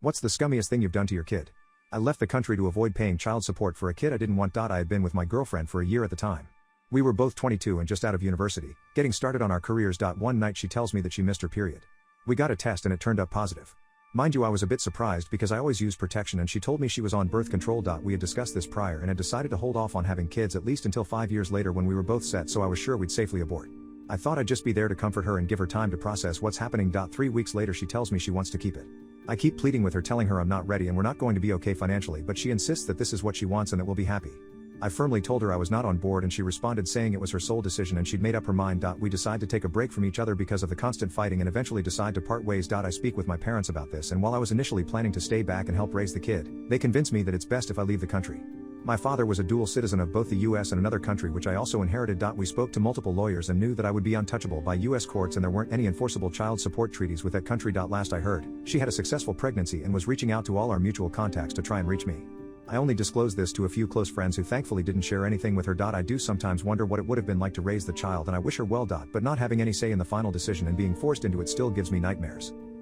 What's the scummiest thing you've done to your kid? I left the country to avoid paying child support for a kid I didn't want. I had been with my girlfriend for a year at the time. We were both 22 and just out of university, getting started on our careers. One night she tells me that she missed her period. We got a test and it turned up positive. Mind you, I was a bit surprised because I always use protection, and she told me she was on birth control. We had discussed this prior and had decided to hold off on having kids at least until 5 years later when we were both set, so I was sure we'd safely abort. I thought I'd just be there to comfort her and give her time to process what's happening. 3 weeks later she tells me she wants to keep it. I keep pleading with her, telling her I'm not ready and we're not going to be okay financially, but she insists that this is what she wants and that we'll be happy. I firmly told her I was not on board, and she responded saying it was her sole decision and she'd made up her mind. We decide to take a break from each other because of the constant fighting and eventually decide to part ways. I speak with my parents about this, and while I was initially planning to stay back and help raise the kid, they convince me that it's best if I leave the country. My father was a dual citizen of both the US and another country, which I also inherited. We spoke to multiple lawyers and knew that I would be untouchable by US courts, and there weren't any enforceable child support treaties with that country. Last I heard, she had a successful pregnancy and was reaching out to all our mutual contacts to try and reach me. I only disclosed this to a few close friends who thankfully didn't share anything with her. I do sometimes wonder what it would have been like to raise the child, and I wish her well. But not having any say in the final decision and being forced into it still gives me nightmares.